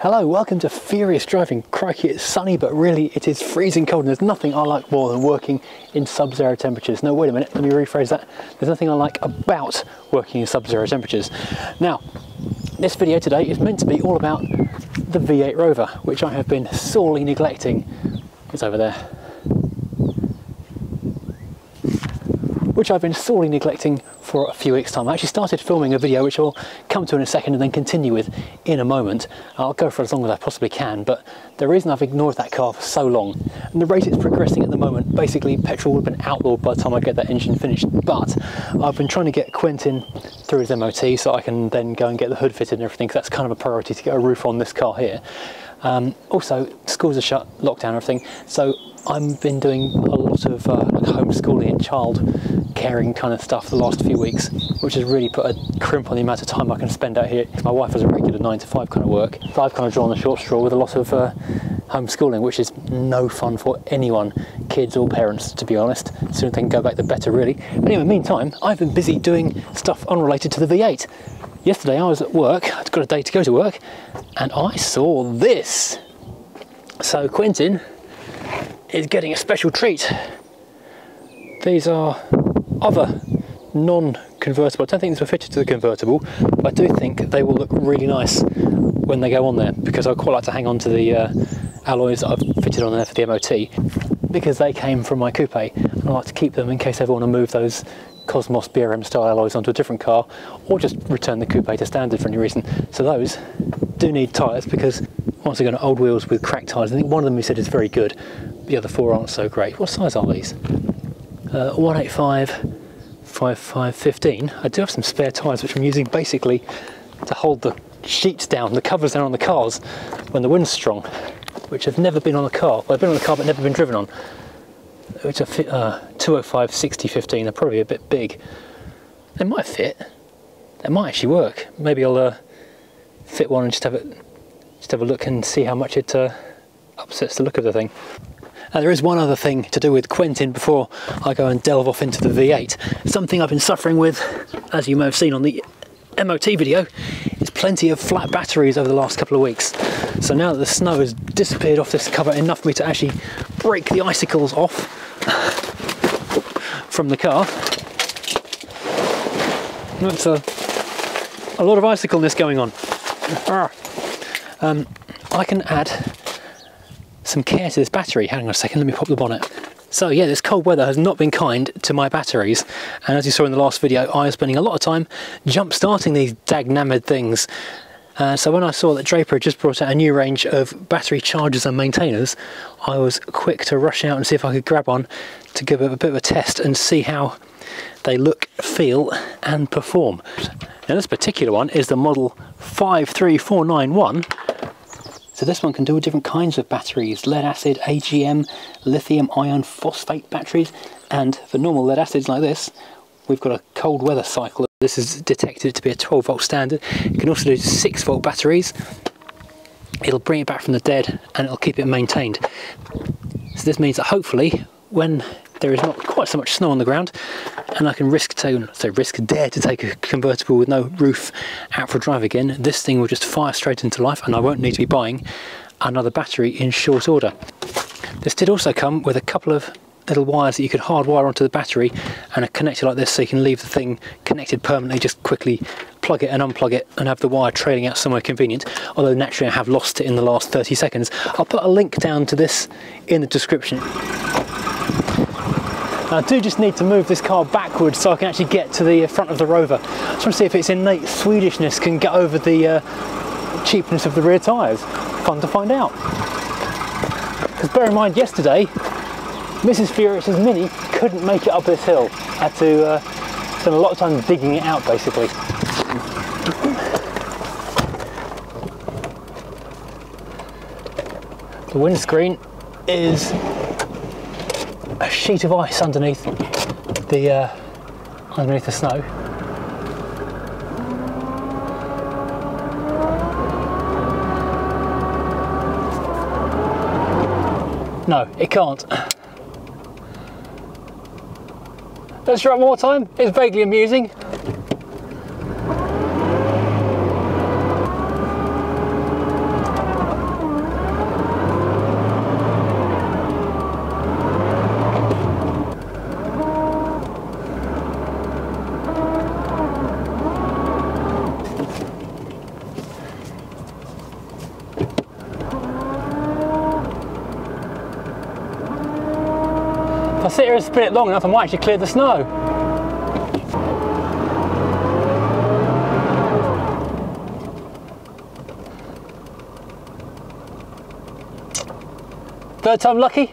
Hello, welcome to Furious Driving. Crikey, it's sunny, but really it is freezing cold, and there's nothing I like more than working in sub-zero temperatures. No, wait a minute, let me rephrase that. There's nothing I like about working in sub-zero temperatures. Now, this video today is meant to be all about the V8 Rover, which I have been sorely neglecting. It's over there. Which I've been sorely neglecting for a few weeks' time. I actually started filming a video which I'll come to in a second and then continue with in a moment. I'll go for as long as I possibly can, but the reason I've ignored that car for so long, and the rate it's progressing at the moment, basically petrol would have been outlawed by the time I get that engine finished, but I've been trying to get Quentin through his MOT so I can then go and get the hood fitted and everything, because that's kind of a priority to get a roof on this car here. Also, schools are shut, lockdown and everything, so I've been doing a lot of homeschooling and child caring kind of stuff the last few weeks, which has really put a crimp on the amount of time I can spend out here. My wife has a regular 9 to 5 kind of work, so I've kind of drawn the short straw with a lot of homeschooling, which is no fun for anyone, kids or parents, to be honest. The sooner they can go back, the better, really. But anyway, meantime, I've been busy doing stuff unrelated to the V8. Yesterday I was at work, I'd got a day to go to work, and I saw this. So Quentin is getting a special treat. These are other non-convertible. I don't think these were fitted to the convertible, but I do think they will look really nice when they go on there, because I quite like to hang on to the alloys that I've fitted on there for the MOT, because they came from my coupe, and I like to keep them in case I ever want to move those Cosmos BRM style alloys onto a different car, or just return the coupe to standard for any reason. So those do need tyres, because once again, old wheels with cracked tyres. I think one of them he said is very good, the other four aren't so great. What size are these? 185, 55, 15. I do have some spare tyres which I'm using basically to hold the sheets down, the covers down on the cars when the wind's strong, which have never been on a car. Well, I've been on a car but never been driven on. Which are 205, 60, 15. They're probably a bit big. They might fit. They might actually work. Maybe I'll fit one and just have a look and see how much it upsets the look of the thing. There is one other thing to do with Quentin before I go and delve off into the V8. Something I've been suffering with, as you may have seen on the MOT video, is plenty of flat batteries over the last couple of weeks. So now that the snow has disappeared off this cover enough for me to actually break the icicles off from the car. That's a lot of icicleness going on. I can add some care to this battery. Hang on a second, let me pop the bonnet. So yeah, this cold weather has not been kind to my batteries, and as you saw in the last video, I was spending a lot of time jump starting these dagnammid things. So when I saw that Draper had just brought out a new range of battery chargers and maintainers, I was quick to rush out and see if I could grab one to give it a bit of a test and see how they look, feel and perform. Now this particular one is the model 53491. So this one can do different kinds of batteries: lead acid, AGM, lithium iron phosphate batteries, and for normal lead acids like this, we've got a cold weather cycle. This is detected to be a 12 volt standard. You can also do 6 volt batteries. It'll bring it back from the dead and it'll keep it maintained. So this means that hopefully when there is not quite so much snow on the ground and I can dare to take a convertible with no roof out for a drive again, this thing will just fire straight into life and I won't need to be buying another battery in short order. This did also come with a couple of little wires that you could hardwire onto the battery and a connector like this, so you can leave the thing connected permanently, just quickly plug it and unplug it and have the wire trailing out somewhere convenient, although naturally I have lost it in the last 30 seconds. I'll put a link down to this in the description. I do just need to move this car backwards so I can actually get to the front of the Rover. I just want to see if its innate Swedishness can get over the cheapness of the rear tyres. Fun to find out. Because bear in mind, yesterday Mrs. Furious's Mini couldn't make it up this hill. I had to spend a lot of time digging it out, basically. The windscreen is a sheet of ice underneath the snow. No, it can't. Let's try it one more time. It's vaguely amusing. sit here and spin it long enough, I might actually clear the snow. Third time lucky.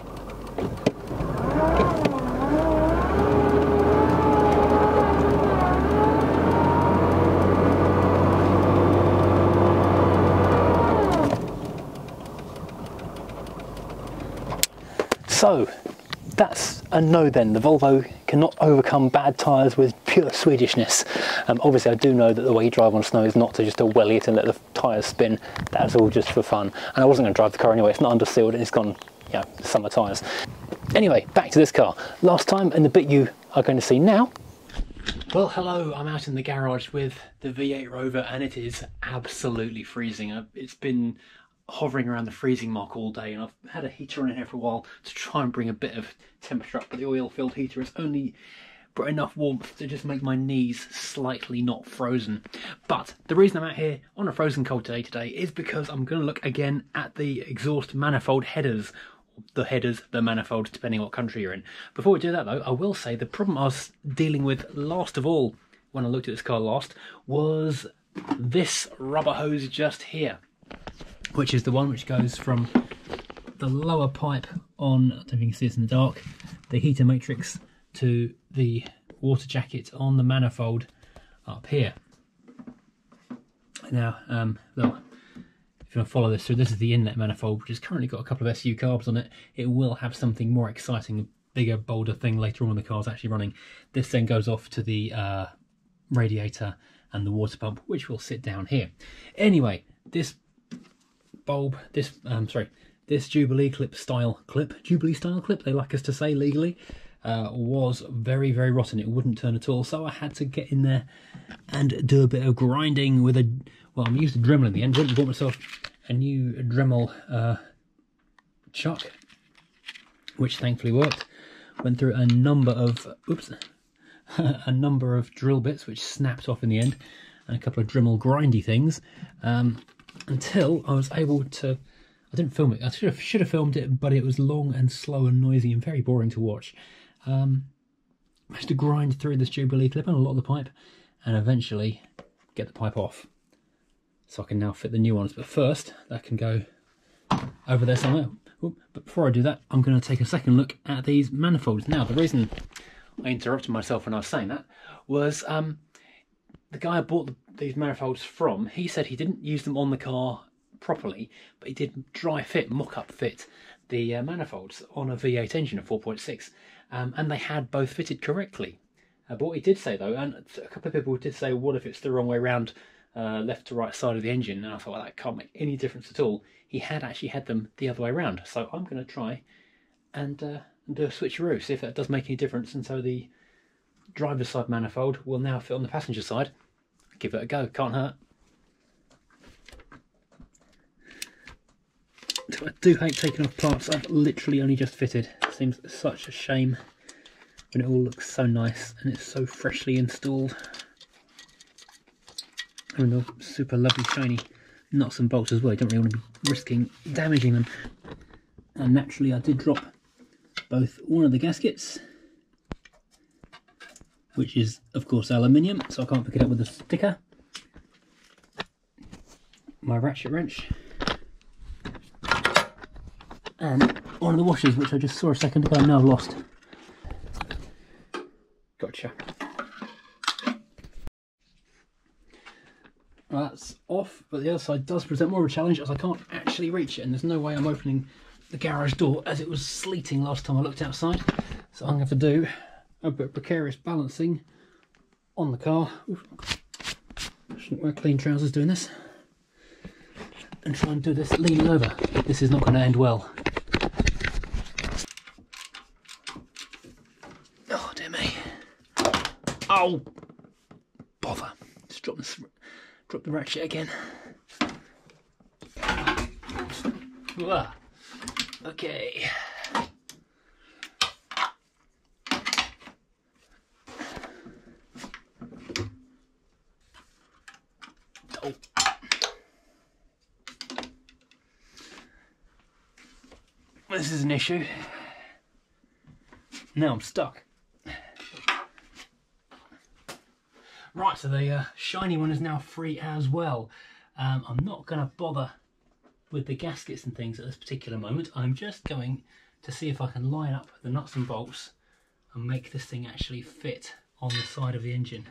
So that's a no then. The Volvo cannot overcome bad tyres with pure Swedishness. Obviously I do know that the way you drive on snow is not to just to welly it and let the tyres spin. That's all just for fun. And I wasn't going to drive the car anyway. It's not under sealed and it's gone, you know, summer tyres. Anyway, back to this car. Last time and the bit you are going to see now. Well, hello, I'm out in the garage with the V8 Rover and it is absolutely freezing. It's been hovering around the freezing mark all day, and I've had a heater on in here for a while to try and bring a bit of temperature up, but the oil-filled heater has only brought enough warmth to just make my knees slightly not frozen. But the reason I'm out here on a frozen cold day today is because I'm going to look again at the exhaust manifold headers. The manifold, depending on what country you're in. Before we do that though, I will say the problem I was dealing with last of all when I looked at this car last was this rubber hose just here, which is the one which goes from the lower pipe on, I don't know if you can see this in the dark, the heater matrix, to the water jacket on the manifold up here. Now, look, if you want to follow this through, this is the inlet manifold, which has currently got a couple of SU carbs on it. It will have something more exciting, a bigger, bolder thing later on when the car's actually running. This then goes off to the radiator and the water pump, which will sit down here. Anyway, this bulb, this Jubilee style clip, they like us to say legally, was very, very rotten. It wouldn't turn at all, so I had to get in there and do a bit of grinding with a, well, I used a Dremel in the end. Bought myself a new Dremel chuck, which thankfully worked. Went through a number of, a number of drill bits, which snapped off in the end, and a couple of Dremel grindy things, until I was able to, I didn't film it, I should have filmed it, but it was long and slow and noisy and very boring to watch. Managed to grind through this Jubilee clip and a lot of the pipe, and eventually get the pipe off. So I can now fit the new ones, but first that can go over there somewhere. But before I do that, I'm going to take a second look at these manifolds. Now, the reason I interrupted myself when I was saying that was the guy I bought these manifolds from, he said he didn't use them on the car properly, but he did dry fit, mock-up fit the manifolds on a V8 engine, a 4.6, and they had both fitted correctly. But what he did say though, and a couple of people did say, what if it's the wrong way around, left to right side of the engine? And I thought, well, that can't make any difference at all. He had actually had them the other way around, so I'm going to try and do a switcheroo, see if that does make any difference. And so the driver's side manifold will now fit on the passenger side. Give it a go, can't hurt. So I do hate taking off parts I've literally only just fitted. It seems such a shame when it all looks so nice and it's so freshly installed. And the super lovely shiny nuts and bolts as well. You don't really want to be risking damaging them. And naturally I did drop both one of the gaskets, which is of course aluminium, so I can't pick it up with a sticker. My ratchet wrench. And one of the washers, which I just saw a second ago, now I've lost. Gotcha. Well, that's off, but the other side does present more of a challenge as I can't actually reach it, and there's no way I'm opening the garage door as it was sleeting last time I looked outside. So I'm going to have to do a bit of precarious balancing on the car. Oof. I shouldn't wear clean trousers doing this. And try and do this leaning over. This is not going to end well. Oh dear me. Oh, bother. Just drop the ratchet again. Okay. Oh. This is an issue. Now I'm stuck. Right, so the shiny one is now free as well. I'm not going to bother with the gaskets and things at this particular moment. I'm just going to see if I can line up the nuts and bolts and make this thing actually fit on the side of the engine.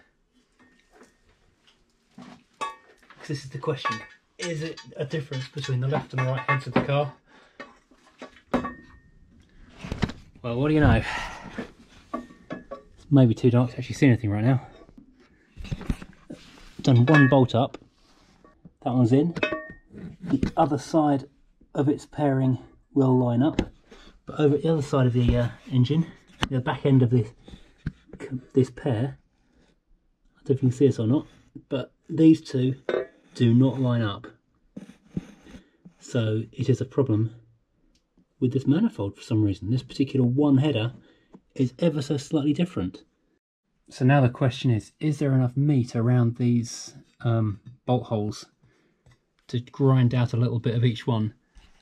Because this is the question, is it a difference between the left and the right heads of the car? Well, what do you know? It's maybe too dark to actually see anything right now. Done one bolt up, that one's in. The other side of its pairing will line up, but over at the other side of the engine, the back end of this pair, I don't know if you can see this or not, but these two do not line up. So it is a problem with this manifold for some reason. This particular one header is ever so slightly different. So now the question is there enough meat around these bolt holes to grind out a little bit of each one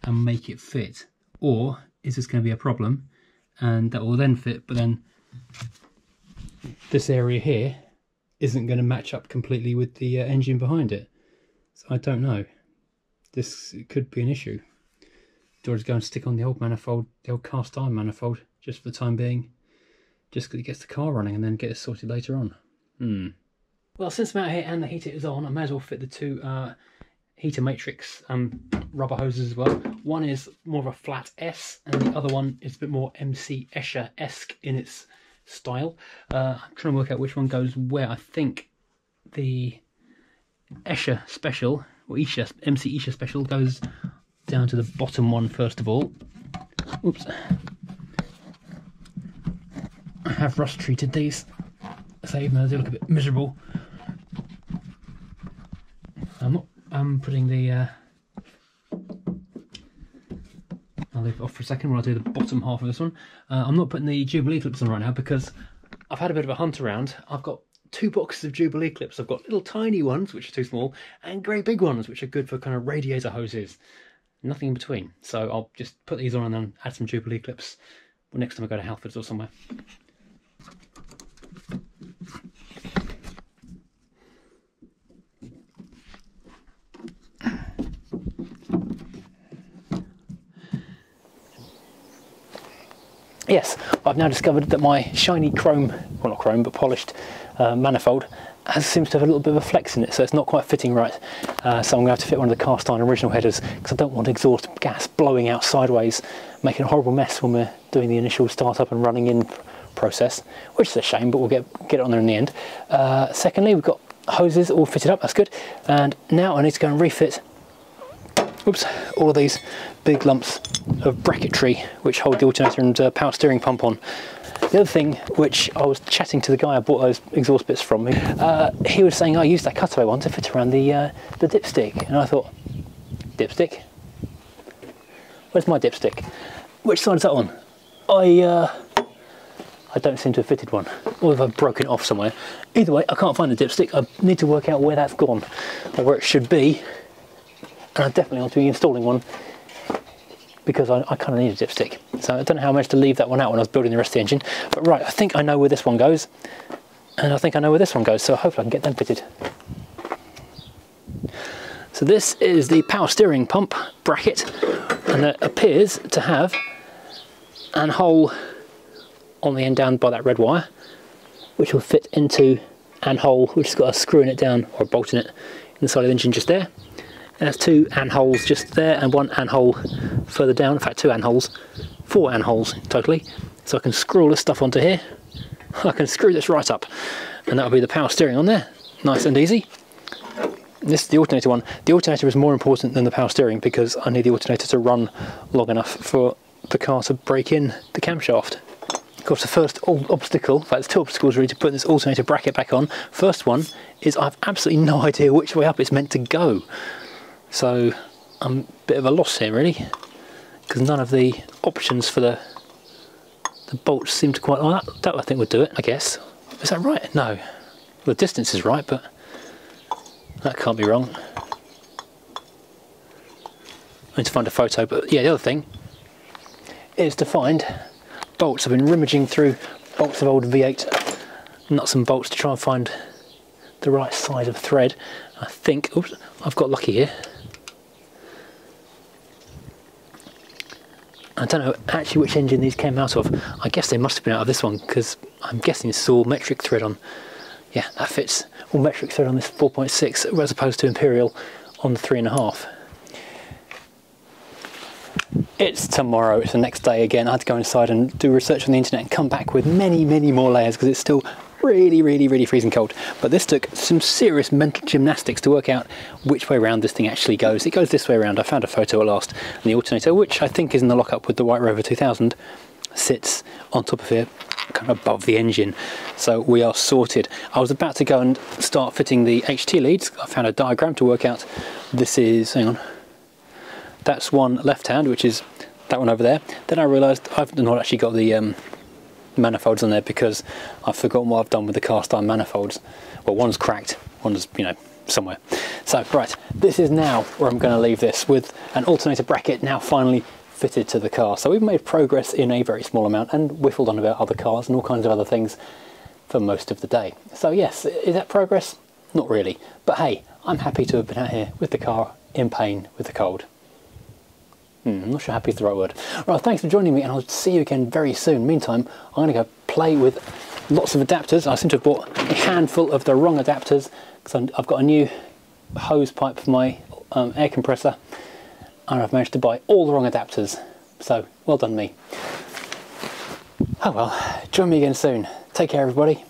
and make it fit? Or is this going to be a problem and that will then fit, but then this area here isn't going to match up completely with the engine behind it? So I don't know. This could be an issue. Do I just go and stick on the old manifold, the old cast iron manifold, just for the time being? Just because it gets the car running and then get it sorted later on. Well, since I'm out here and the heater is on, I may as well fit the two heater matrix rubber hoses as well. One is more of a flat S and the other one is a bit more MC Escher-esque in its style. I'm trying to work out which one goes where. I think the Escher Special, or Escher, MC Escher Special, goes down to the bottom one first of all. Oops. I have rust treated these, so even though they look a bit miserable, I'm putting the I'll leave it off for a second while I do the bottom half of this one. I'm not putting the Jubilee clips on right now because I've had a bit of a hunt around. I've got 2 boxes of Jubilee clips. I've got little tiny ones which are too small and great big ones which are good for kind of radiator hoses. Nothing in between. So I'll just put these on and then add some Jubilee clips next time I go to Halfords or somewhere. Yes, I've now discovered that my shiny chrome, well not chrome, but polished manifold seems to have a little bit of a flex in it, so it's not quite fitting right. So I'm going to have to fit one of the cast iron original headers because I don't want exhaust gas blowing out sideways, making a horrible mess when we're doing the initial startup and running in process, which is a shame, but we'll get it on there in the end. Secondly, we've got hoses all fitted up, that's good. And now I need to go and refit, oops, all of these big lumps of bracketry which hold the alternator and power steering pump on. The other thing, which I was chatting to the guy I bought those exhaust bits from, he was saying I used that cutaway one to fit around the dipstick, and I thought, dipstick? Where's my dipstick? Which side is that on? I don't seem to have fitted one, or if I've broken it off somewhere. Either way, I can't find the dipstick. I need to work out where that's gone, or where it should be, and I definitely want to be installing one because I kind of need a dipstick. So I don't know how I managed to leave that one out when I was building the rest of the engine. But right, I think I know where this one goes, and I think I know where this one goes, so hopefully I can get them fitted. So this is the power steering pump bracket, and it appears to have an hole on the end down by that red wire, which will fit into an hole which has got a screw in it down, or a bolt in it, in the side of the engine just there. And there's 2 AN holes just there and 1 AN hole further down, in fact 2 AN holes, 4 AN holes totally. So I can screw all this stuff onto here, I can screw this right up, and that'll be the power steering on there, nice and easy. This is the alternator one. The alternator is more important than the power steering because I need the alternator to run long enough for the car to break in the camshaft. Of course, the first obstacle, in fact there's 2 obstacles really to putting this alternator bracket back on. First one is I have absolutely no idea which way up it's meant to go. So I'm a bit of a loss here really, because none of the options for the bolts seem to quite like that. That I think would do it, I guess. Is that right? No. Well, the distance is right, but that can't be wrong. I need to find a photo, but yeah, the other thing is to find bolts. I've been rummaging through bolts of old V8 nuts and bolts to try and find the right size of thread. I think, oops, I've got lucky here. I don't know actually which engine these came out of. I guess they must have been out of this one, because I'm guessing it's all metric thread on. Yeah, that fits. All metric thread on this 4.6 as opposed to Imperial on the 3.5. It's tomorrow, it's the next day again. I had to go inside and do research on the internet and come back with many more layers, because it's still really freezing cold. But this took some serious mental gymnastics to work out which way around this thing actually goes. It goes this way around. I found a photo at last, and the alternator, which I think is in the lockup with the white Rover 2000, sits on top of here, kind of above the engine. So we are sorted. I was about to go and start fitting the HT leads. I found a diagram to work out. This is, hang on, that's one left hand, which is that one over there. Then I realised I've not actually got the manifolds on there, because I've forgotten what I've done with the cast iron manifolds. Well, one's cracked, one's, you know, somewhere. So right, this is now where I'm going to leave this, with an alternator bracket now finally fitted to the car. So we've made progress in a very small amount and whiffled on about other cars and all kinds of other things for most of the day. So yes, is that progress? Not really, but hey, I'm happy to have been out here with the car in pain with the cold. I'm not sure happy is the right word. Right, thanks for joining me, and I'll see you again very soon. Meantime, I'm going to go play with lots of adapters. I seem to have bought a handful of the wrong adapters, because I've got a new hose pipe for my air compressor, and I've managed to buy all the wrong adapters. So, well done me. Oh well, join me again soon. Take care, everybody.